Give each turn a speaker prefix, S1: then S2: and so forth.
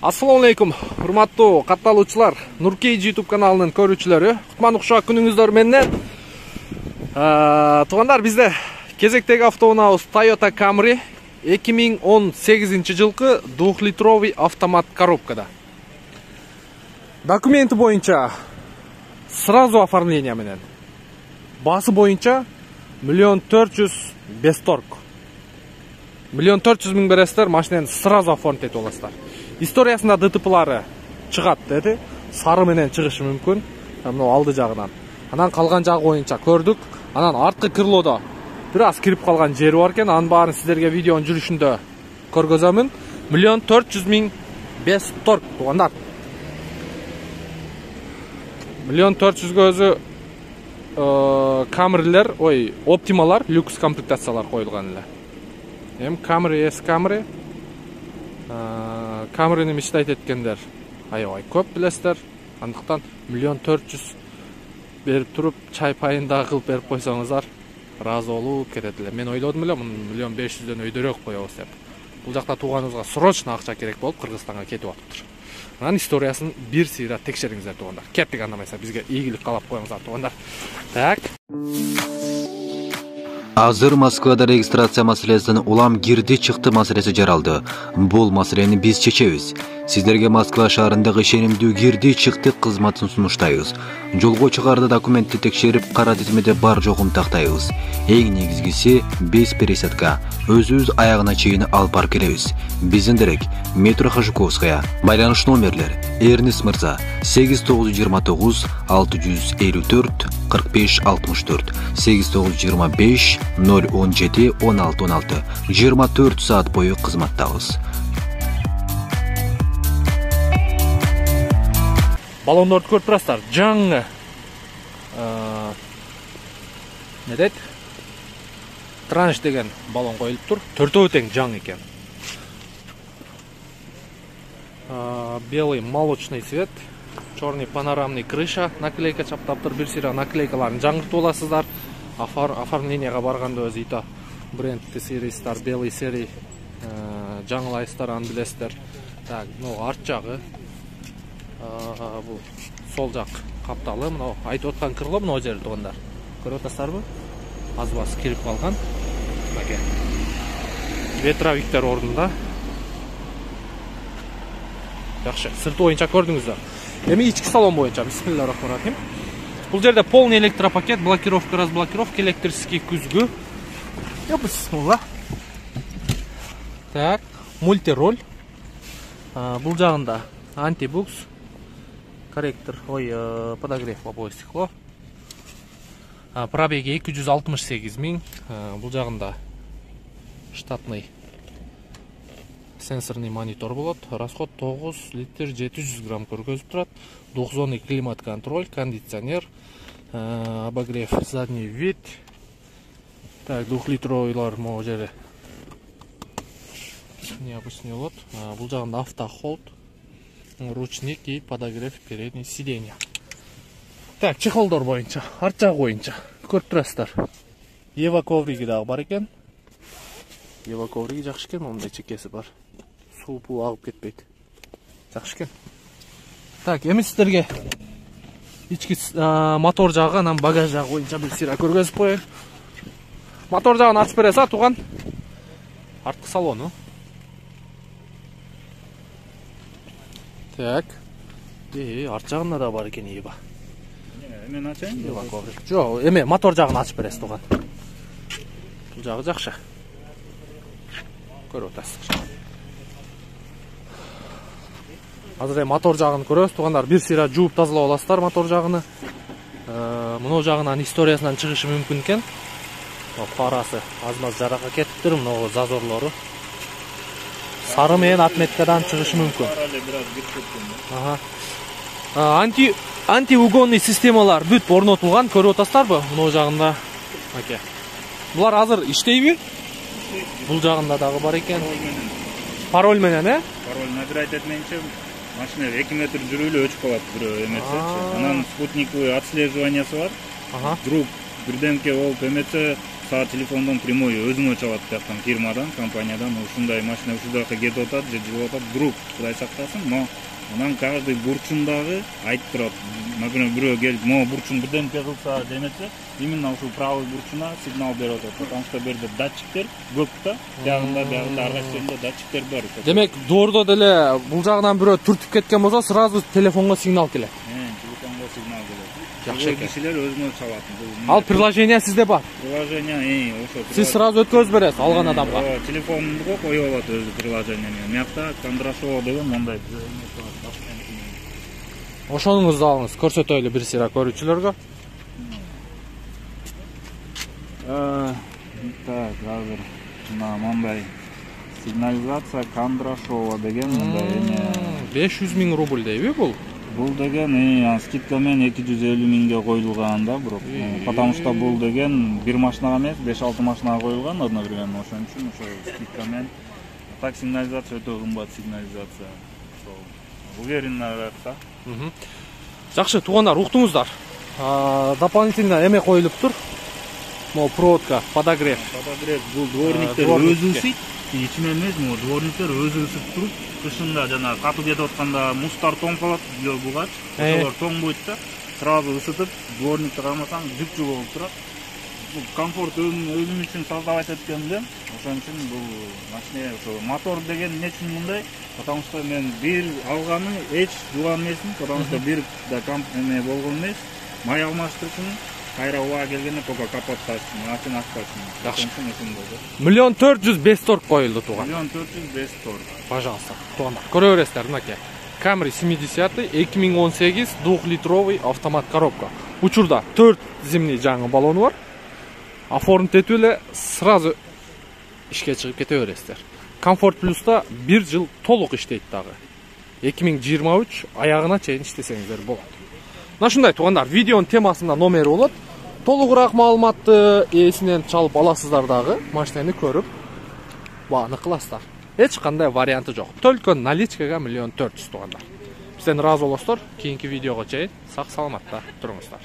S1: Assalamu alaikum, урматтуу катталуучулар, Нуркейджи YouTube каналынын көрүүчүлөрү. Кутман укшак күнүңүздөр менен. Туугандар, бизде кезектеги автоунаабыз Toyota Camry 2018 жылкы 2 литровый автомат коробкада. Документи боюнча сразу оформление менен. Басы боюнча 1 400 000 бесторг. 1 400 000 бересиздер, машинени сразу оформить этип аласыздар. Историясында ДТПлары чыгат деди. Сары менен чыгышы мүмкүн. Мына алды жагынан. Анан калган жагы боюнча көрдүк. Анан арткы крылодо бир аз кирип калган жери бар экен. Анын баарын сиздерге видеонун жүрүшүндө көргөзөмүн. 1 400 000 бесторг туугандар. 1 400 өзү Camry'лер, оптималар, люкс комплектациялар коюлган эле. Camry, S-Camry. Camry'ни мечтайт эткендер аябай көп билесиздер. Андыктан 1 400 000 берип туруп, чай пайын да кылып берип койсоңуздар, ыраазы болуп кетет эле. Мен ойлодум эле, муну 1 500 000 өйдөрөөк коебуз деп. Бул жакта тууганыбызга срочно акча керек болуп, Кыргызстанга кетип атыптыр. Анан историясын бир сыйра текшериңиздер туугандар. Кеттик, андамайса бизге ийгилик каалап коюңуздар туугандар. Так.
S2: Азыр Москвада регистрация маселесинин улам кирди чыкты маселеси жаралды. Бул маселени биз чечебиз. Сиздерге Москва шаарындагы ишенимдүү кирди чыкты кызматын сунуштайбыз. Жолго чыгаарда документти текшерип, кара тизмеде бар жогун тактайбыз. Эң негизгиси без пересадка. Өзүбүз аягына чейин алып барып келебиз. Биздин дерек метро Хажуковская. Байланыш номерлер: Эрнис Мырза 8929 654 45 64 8925 017 16 16 24 saat бою кызматтабыз.
S1: Балондорду көрүп турасыздар. Жаңы не дейт? Транш деген балон коюлуп тур. Төртөө тең жаңы экен. Белый молочный цвет, черный панорамный крыша, наклейка чаптаптыр. Бир сыйра наклейкаларын жаңыртып аласыздар. Оформленияга барганда өзү ито брендти серийсиздер, белый серий жаңылайсыздар, аны билесиздер. Так, арт жагы, бул сол жак капталы, мына айтып аткан крыло мына жери туугандар. Көрүп атасыздарбы? Аз-баз кирип калган. Мына ветровиктер ордунда. Жакшы, сырты боюнча көрдүңүздөр. Эми ички салон боюнча бисмиллахиррахманиррахим. Бул жерде полный электропакет, блокировка, разблокировка, электрический күзгү. Бисмилlah. Так, мультироль. Бул жагында антибукс, корректор, подогрев лобовое стекло. Пробеги 268 000. Бул жагында штатный сенсорный монитор болот. Расход 9 литр 700 грамм көргөзүп турат. Двухзонный климат контроль, кондиционер, обогрев задний вид. Так, 2 литровыйлар могу жере необычный болот. Бул жагында автохолд, ручник и подогрев передней сиденья. Так, чехолдор боюнча, арт жагы боюнча көрүп турасыздар. Ева ковриги дагы бар экен. Ева ковриги жакшы экен, мындай чекеси бар. Суу агып кетпейт. Жакшы экен. Так, эми сиздерге ички мотор жагы, анан багаж жагы боюнча бир сыйра көргөзүп коеюн. Мотор жагын ачып бересиз, тууган. Арткы салону. Так. Арт жагында да бар экен Ева.
S3: Мен ачайын?
S1: Ева коврик. Жок, эми мотор жагын ачып бересиз, тууган. Бул жагы жакшы. Көрүп атасыздар. Азыр мотор жагын көрөбүз, туугандар. Бир сыйра жууп тазалап аласыздар мотор жагыны. Мына жагынан историясынан чыгышы мүмкүн экен. Парасы аз-маз жаракка кетиптир, мына зазорлору. Сары менен отметкадан чыгышы мүмкүн. Антиугонный системалар бүт орнотулган, көрүп атасыздарбы? Мына жагында. Булар азыр иштейби? Бул жагында дагы бар экен. Пароль менен,
S3: Пароль набирать этмейинче машина 2 метр жүрүү эле өчүп калат бирөө эмесе. Анан спутниковый отслеживаниясы бар. Вдруг бирдемке болуп эмесе саат телефондон прямой өзүңө чалат жактан фирмадан, компаниядан ушундай машина ушул жака кетип атат же жылып атат, вдруг Кудай сактасын, но анан каждый бурчундагы айтып турат. Например, бирөө келип, "Мо бурчун бирдемке кылса" демесе, именно ушул правый бурчуна сигнал берип атат. Потому что бу жерде датчиктер көп да, биягында ар кайсы жеринде датчиктер бар.
S1: Демек, доордо деле бул жагынан бирөө түртүп кеткен болсо, сразу телефонго сигнал келет.
S3: Телефонго сигнал келет.
S1: Жакшы экен.
S3: Кишилер өзүнө чалат.
S1: Ал приложение сизде бар.
S3: Приложение, ошо.
S1: Сиз сразу өткөзүп бересиз алган адамга.
S3: Телефонунга коюп алат өзү приложениени. Мыякта Кондрашова деген мондай.
S1: Ошоңузду алыңыз, көрсөтөйлү бир сыйра көрүүчүлөргө.
S3: Так, азыр мына мондай сигнализация Кондрашова деген мондай
S1: 500 000 рубль дейби бул?
S3: Бул деген скидка менен 250 миңге коюлган да, бирок. Потому что бул деген бир машинага эмес, 5-6 машинага коюлган одновременно, ошон үчүн ошо скидка менен. Так сигнализация өтө кымбат сигнализация. Уверенно да.
S1: Жакшы, туугандар, уктуңуздар. Дополнительно эме коюлуптур. Могу проводка, подогрев.
S3: Подогрев бул дворниктер өзү ысыйт. Ичине эмес, могу дворниктер өзү ысып туруп, кышында жана катуу кетип атканда муздар тоңкалат, бугач, ошолор тоңбойт да, сразу ысытып, дворникти кармасаң жып-жып болуп турат. Бул комфорт өзүм үчүн создавать эткенде, ошон үчүн бул машина ошо мотор деген эмне үчүн мындай? Потому что мен бир алганы эч жуган эмесмин, потому что бир да эме болгон эмес. Май алмаштырсын, кайра уга келгенде только капотташсын, ачын ачпайсың.
S1: Жакшы.
S3: Ошондой да.
S1: 1 400 000 торг коюлду, тууган.
S3: 1 400 000 торг.
S1: Пожалуйста, туугандар. Көрө бересиздер, мынакей. Camry 70 2018 2-литровый автомат коробка. Учурда 4 зимний жаңы баллону бар. Оформить этип эле сразу ишке чыгып кете бересиздер. Комфорт плюста 1 жыл толук иштейт дагы. 2023 аягына чейин иштесеңиздер болот. Мына ушундай туугандар, видеонун темасында номери болот. Толугураак маалыматты ээсинен чалып аласыздар дагы, машинени көрүп бааны кыласыздар. Эч кандай варианты жок. Только наличкага 1 400 000 туугандар. Бизден ыраазы болосуздар. Кийинки видеого чейин сак саламатта туруңуздар.